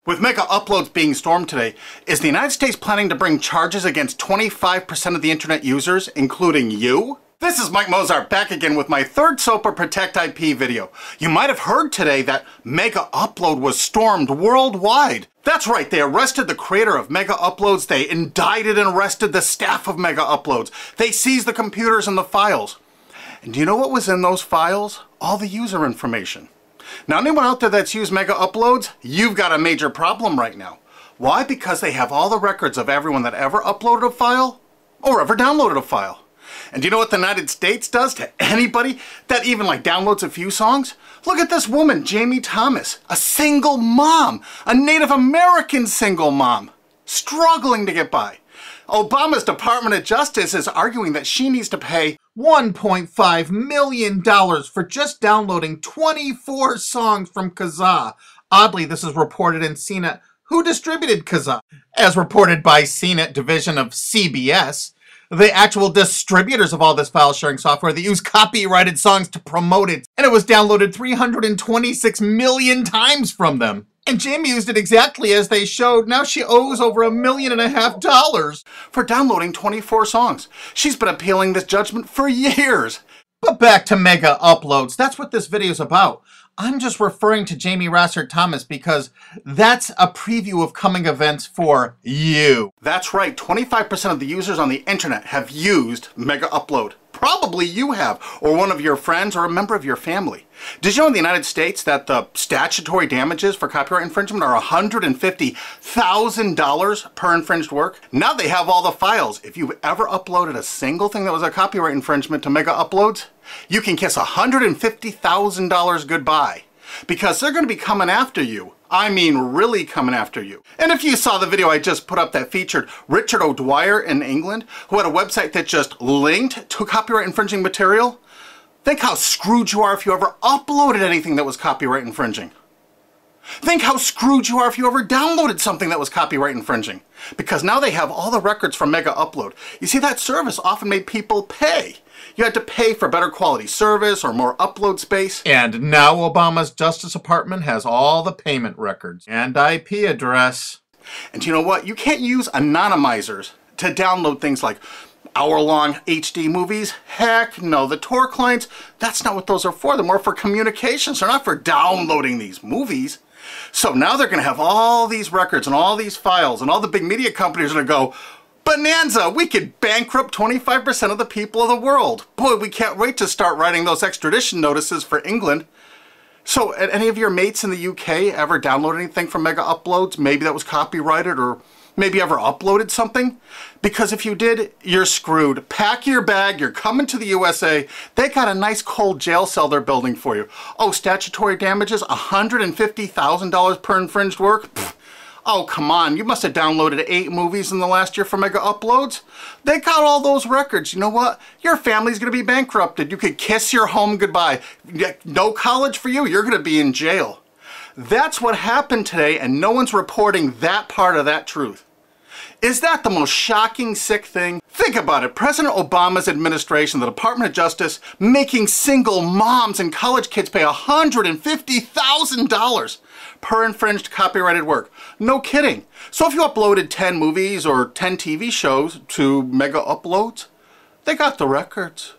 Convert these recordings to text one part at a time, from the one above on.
With mega uploads being stormed today, is the United States planning to bring charges against 25% of the internet users, including you? This is Mike Mozart back again with my third SOPA Protect IP video. You might have heard today that Mega Upload was stormed worldwide. That's right, they arrested the creator of Mega Uploads, they indicted and arrested the staff of Mega Uploads, they seized the computers and the files. And do you know what was in those files? All the user information. Now, anyone out there that's used Mega Uploads, you've got a major problem right now. Why? Because they have all the records of everyone that ever uploaded a file or ever downloaded a file. And do you know what the United States does to anybody that even downloads a few songs? Look at this woman, Jamie Thomas, a single mom, a Native American single mom, struggling to get by. Obama's Department of Justice is arguing that she needs to pay $1.5 million for just downloading 24 songs from Kazaa. Oddly, this is reported in CNET. Who distributed Kazaa? As reported by CNET division of CBS, the actual distributors of all this file sharing software that use copyrighted songs to promote it. And it was downloaded 326 million times from them. And Jamie used it exactly as they showed. Now she owes over $1.5 million for downloading 24 songs. She's been appealing this judgment for years. But back to Mega Uploads. That's what this video is about. I'm just referring to Jamie Rassert Thomas because that's a preview of coming events for you. That's right, 25% of the users on the internet have used Mega Upload. Probably you have, or one of your friends, or a member of your family. Did you know in the United States that the statutory damages for copyright infringement are $150,000 per infringed work? Now they have all the files. If you've ever uploaded a single thing that was a copyright infringement to Mega Uploads, you can kiss $150,000 goodbye. Because they're going to be coming after you. I mean, really coming after you. And if you saw the video I just put up that featured Richard O'Dwyer in England, who had a website that just linked to copyright infringing material, think how screwed you are if you ever uploaded anything that was copyright infringing. Think how screwed you are if you ever downloaded something that was copyright infringing. Because now they have all the records from Mega Upload. You see, that service often made people pay. You had to pay for better quality service or more upload space. And now Obama's Justice Department has all the payment records and IP address. And you know what? You can't use anonymizers to download things like hour-long HD movies. Heck no, the Tor clients, that's not what those are for. They're more for communications. They're not for downloading these movies. So now they're going to have all these records and all these files, and all the big media companies are going to go, bonanza, we could bankrupt 25% of the people of the world. Boy, we can't wait to start writing those extradition notices for England. So, any of your mates in the UK ever download anything from Mega Uploads? Maybe that was copyrighted, or maybe ever uploaded something? Because if you did, you're screwed. Pack your bag, you're coming to the USA. They got a nice cold jail cell they're building for you. Oh, statutory damages, $150,000 per infringed work? Pfft. Oh, come on, you must have downloaded 8 movies in the last year for Mega Uploads. They got all those records. You know what? Your family's going to be bankrupted. You could kiss your home goodbye. No college for you. You're going to be in jail. That's what happened today, and no one's reporting that part of that truth. Is that the most shocking, sick thing? Think about it. President Obama's administration, the Department of Justice, making single moms and college kids pay $150,000 per infringed copyrighted work. No kidding. So if you uploaded 10 movies or 10 TV shows to Mega Uploads, they got the records.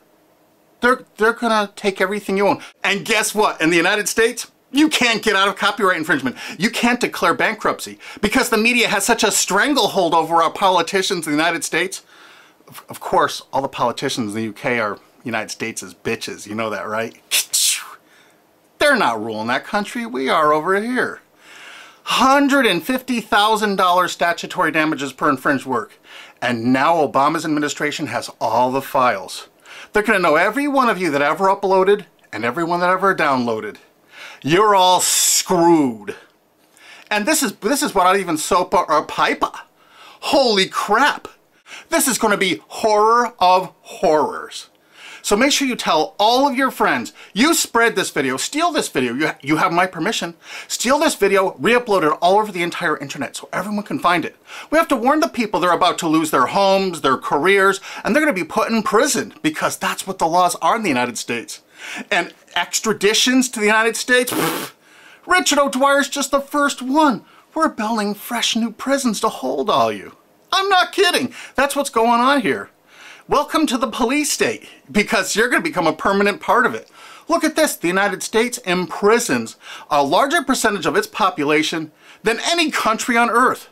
They're gonna take everything you own. And guess what? In the United States, you can't get out of copyright infringement. You can't declare bankruptcy because the media has such a stranglehold over our politicians in the United States. Of course, all the politicians in the UK are United States' bitches. You know that, right? They're not ruling that country. We are over here. $150,000 statutory damages per infringed work. And now Obama's administration has all the files. They're going to know every one of you that ever uploaded and everyone that ever downloaded. You're all screwed. And this is without even SOPA or PIPA. Holy crap. This is going to be horror of horrors. So make sure you tell all of your friends, you spread this video, steal this video, you have my permission, steal this video, re-upload it all over the entire internet so everyone can find it. We have to warn the people they're about to lose their homes, their careers, and they're going to be put in prison because that's what the laws are in the United States. And extraditions to the United States? Pfft, Richard O'Dwyer's just the first one. We're building fresh new prisons to hold all you. I'm not kidding. That's what's going on here. Welcome to the police state, because you're going to become a permanent part of it. Look at this. The United States imprisons a larger percentage of its population than any country on earth.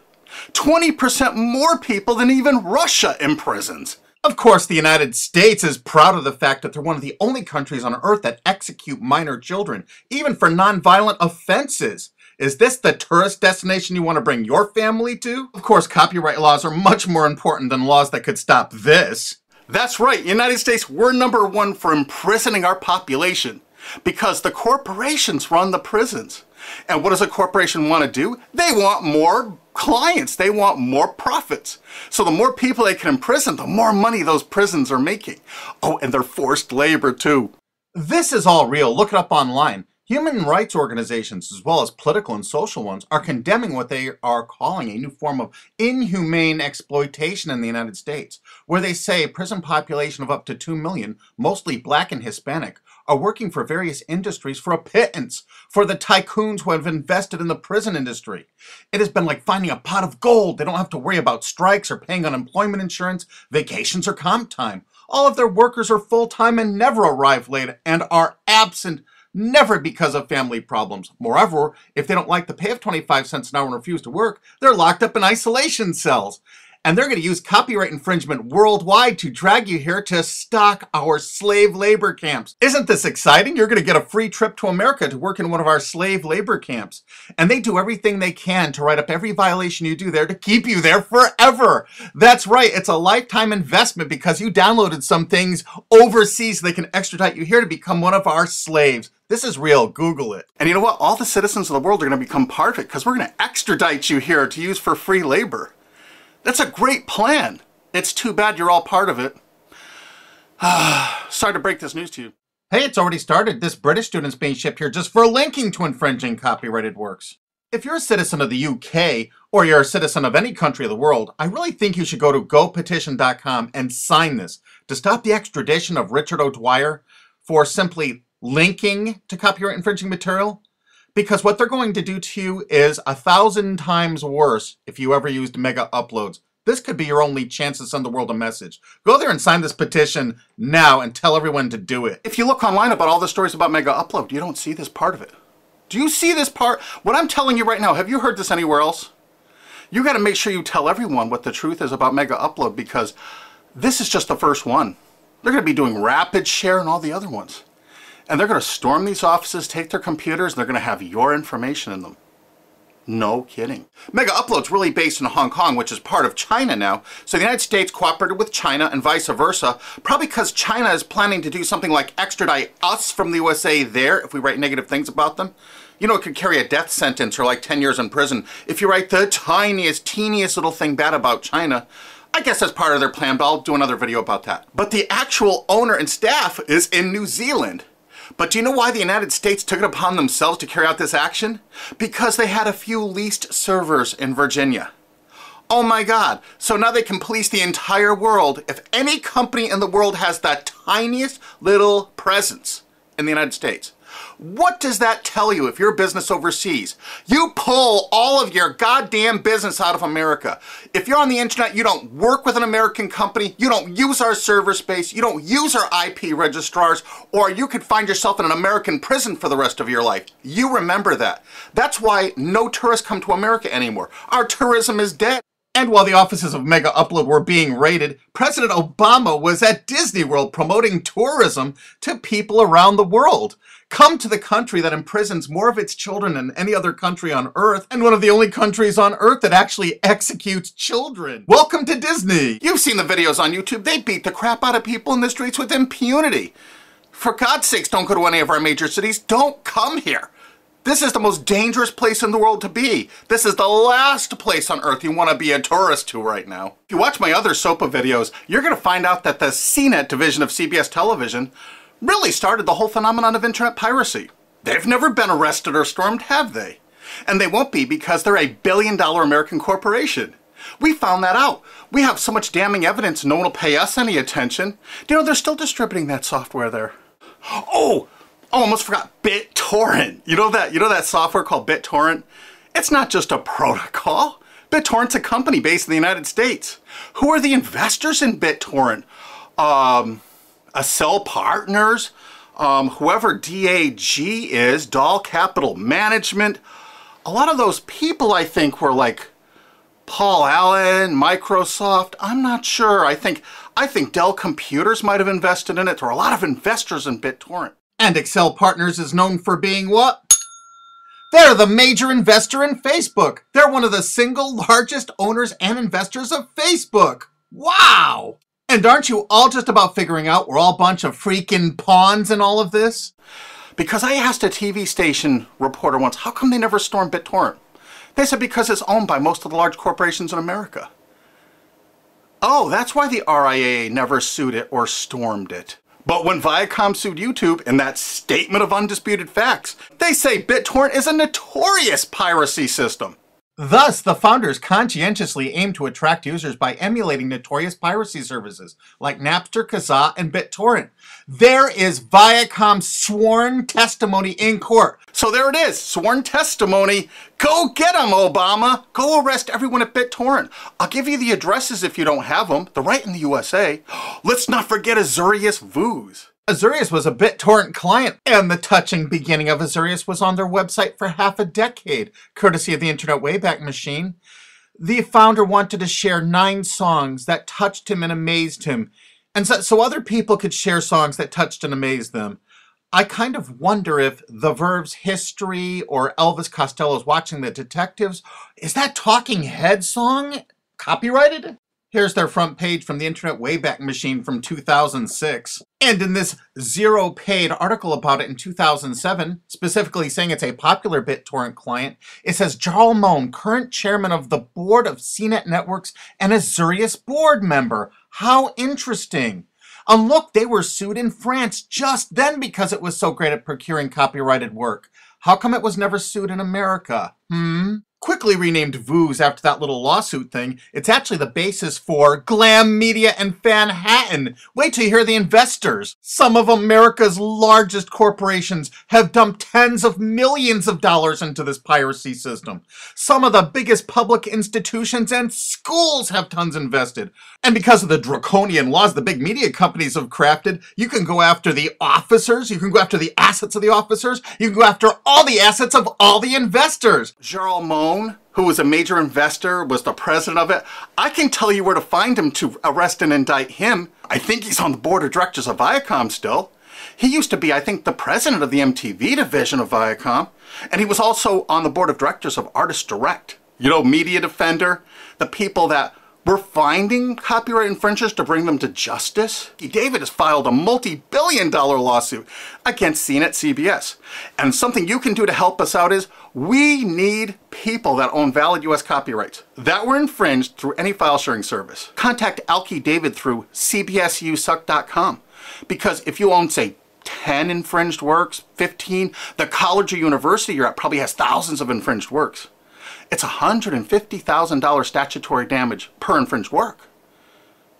20% more people than even Russia imprisons. Of course, the United States is proud of the fact that they're one of the only countries on earth that execute minor children, even for nonviolent offenses. Is this the tourist destination you want to bring your family to? Of course, copyright laws are much more important than laws that could stop this. That's right, United States, we're #1 for imprisoning our population because the corporations run the prisons. And what does a corporation want to do? They want more clients. They want more profits. So the more people they can imprison, the more money those prisons are making. Oh, and they're forced labor too. This is all real. Look it up online. Human rights organizations, as well as political and social ones, are condemning what they are calling a new form of inhumane exploitation in the United States, where they say a prison population of up to 2 million, mostly black and Hispanic, are working for various industries for a pittance, for the tycoons who have invested in the prison industry. It has been like finding a pot of gold. They don't have to worry about strikes or paying unemployment insurance, vacations, or comp time. All of their workers are full-time and never arrive late and are absent, never because of family problems. Moreover, if they don't like the pay of 25 cents an hour and refuse to work, they're locked up in isolation cells. And they're going to use copyright infringement worldwide to drag you here to stock our slave labor camps. Isn't this exciting? You're going to get a free trip to America to work in one of our slave labor camps. And they do everything they can to write up every violation you do there to keep you there forever. That's right. It's a lifetime investment because you downloaded some things overseas so they can extradite you here to become one of our slaves. This is real. Google it. And you know what? All the citizens of the world are going to become part of it because we're going to extradite you here to use for free labor. That's a great plan. It's too bad you're all part of it. Sorry to break this news to you. Hey, it's already started. This British student's being shipped here just for linking to infringing copyrighted works. If you're a citizen of the UK, or you're a citizen of any country of the world, I really think you should go to gopetition.com and sign this to stop the extradition of Richard O'Dwyer for simply linking to copyright infringing material. Because what they're going to do to you is 1,000 times worse if you ever used Mega Uploads. This could be your only chance to send the world a message. Go there and sign this petition now and tell everyone to do it. If you look online about all the stories about Mega Upload, you don't see this part of it. Do you see this part? What I'm telling you right now, have you heard this anywhere else? You got to make sure you tell everyone what the truth is about Mega Upload because this is just the first one. They're going to be doing Rapid Share and all the other ones. And they're going to storm these offices, take their computers, and they're going to have your information in them. No kidding. Mega Upload's really based in Hong Kong, which is part of China now. So the United States cooperated with China and vice versa, probably because China is planning to do something like extradite us from the USA there if we write negative things about them. You know, it could carry a death sentence or like 10 years in prison if you write the tiniest, teeniest little thing bad about China. I guess that's part of their plan, but I'll do another video about that. But the actual owner and staff is in New Zealand. But do you know why the United States took it upon themselves to carry out this action? Because they had a few leased servers in Virginia. Oh my God. So now they can police the entire world. If any company in the world has that tiniest little presence in the United States, what does that tell you if you're a business overseas? You pull all of your goddamn business out of America. If you're on the internet, you don't work with an American company, you don't use our server space, you don't use our IP registrars, or you could find yourself in an American prison for the rest of your life. You remember that. That's why no tourists come to America anymore. Our tourism is dead. And while the offices of Mega Upload were being raided, President Obama was at Disney World promoting tourism to people around the world. Come to the country that imprisons more of its children than any other country on Earth, and one of the only countries on Earth that actually executes children. Welcome to Disney. You've seen the videos on YouTube. They beat the crap out of people in the streets with impunity. For God's sakes, don't go to any of our major cities. Don't come here. This is the most dangerous place in the world to be. This is the last place on Earth you want to be a tourist to right now. If you watch my other SOPA videos, you're going to find out that the CNET division of CBS television really started the whole phenomenon of internet piracy. They've never been arrested or stormed, have they? And they won't be because they're a billion-dollar American corporation. We found that out. We have so much damning evidence no one will pay us any attention. Do you know they're still distributing that software there? Oh, almost forgot BitTorrent. You know that software called BitTorrent? It's not just a protocol. BitTorrent's a company based in the United States. Who are the investors in BitTorrent? Accel Partners, whoever DAG is, Dahl Capital Management. A lot of those people, I think, were like Paul Allen, Microsoft. I'm not sure. I think Dell Computers might have invested in it. There are a lot of investors in BitTorrent. And Accel Partners is known for being what? They're the major investor in Facebook. They're one of the single largest owners and investors of Facebook. Wow! And aren't you all just about figuring out we're all a bunch of freaking pawns in all of this? Because I asked a TV station reporter once, how come they never stormed BitTorrent? They said because it's owned by most of the large corporations in America. Oh, that's why the RIAA never sued it or stormed it. But when Viacom sued YouTube in that statement of undisputed facts, they say BitTorrent is a notorious piracy system. Thus, the founders conscientiously aim to attract users by emulating notorious piracy services like Napster, Kazaa, and BitTorrent. There is Viacom's sworn testimony in court. So there it is, sworn testimony. Go get them, Obama. Go arrest everyone at BitTorrent. I'll give you the addresses if you don't have them. They're right in the USA. Let's not forget Azurius Vooz. Azurius was a BitTorrent client, and the touching beginning of Azurius was on their website for half a decade, courtesy of the Internet Wayback Machine. The founder wanted to share 9 songs that touched him and amazed him, and so other people could share songs that touched and amazed them. I kind of wonder if The Verve's History or Elvis Costello's Watching the Detectives, is that Talking Head song copyrighted? Here's their front page from the Internet Wayback Machine from 2006. And in this zero-paid article about it in 2007, specifically saying it's a popular BitTorrent client, it says Jarl Mohn, current chairman of the board of CNET Networks and Azurius board member. How interesting. And look, they were sued in France just then because it was so great at procuring copyrighted work. How come it was never sued in America? Quickly renamed Vooz after that little lawsuit thing, it's actually the basis for Glam Media and Fanhattan. Wait till you hear the investors. Some of America's largest corporations have dumped tens of millions of dollars into this piracy system. Some of the biggest public institutions and schools have tons invested. And because of the draconian laws the big media companies have crafted, you can go after the officers, you can go after the assets of the officers, you can go after all the assets of all the investors. Jarl Mohn, who was a major investor, was the president of it. I can tell you where to find him to arrest and indict him. I think he's on the board of directors of Viacom still. He used to be, I think, the president of the MTV division of Viacom. And he was also on the board of directors of Artist Direct. You know, Media Defender, the people that were finding copyright infringers to bring them to justice. David has filed a multi-billion-dollar lawsuit against CNET CBS. And something you can do to help us out is we need people that own valid US copyrights that were infringed through any file sharing service. Contact Alki David through cbsusuck.com, because if you own, say, 10 infringed works, 15, the college or university you're at probably has thousands of infringed works. It's $150,000 statutory damage per infringed work.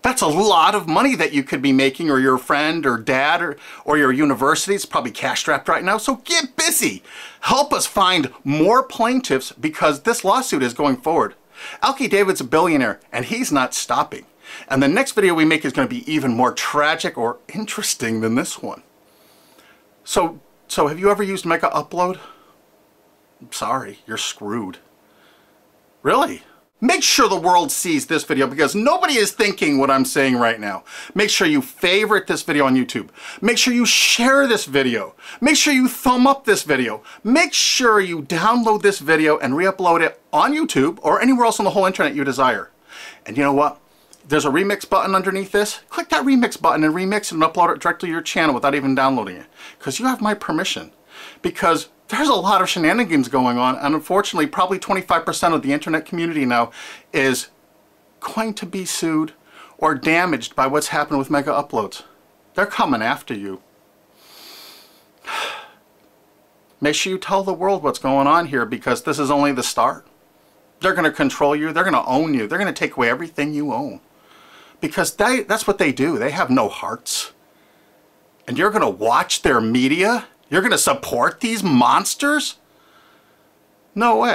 That's a lot of money that you could be making, or your friend or dad or your university is probably cash strapped right now. So get busy. Help us find more plaintiffs because this lawsuit is going forward. Alki David's a billionaire and he's not stopping. And the next video we make is going to be even more tragic or interesting than this one. So have you ever used Mega Upload? I'm sorry, you're screwed. Really? Make sure the world sees this video because nobody is thinking what I'm saying right now. Make sure you favorite this video on YouTube. Make sure you share this video. Make sure you thumb up this video. Make sure you download this video and re-upload it on YouTube or anywhere else on the whole internet you desire. And you know what? There's a remix button underneath this. Click that remix button and remix it and upload it directly to your channel without even downloading it. Because you have my permission. Because there's a lot of shenanigans going on, and unfortunately probably 25% of the internet community now is going to be sued or damaged by what's happened with Mega Uploads. They're coming after you. Make sure you tell the world what's going on here because this is only the start. They're going to control you. They're going to own you. They're going to take away everything you own. Because that's what they do. They have no hearts. And you're going to watch their media? You're going to support these monsters? No way.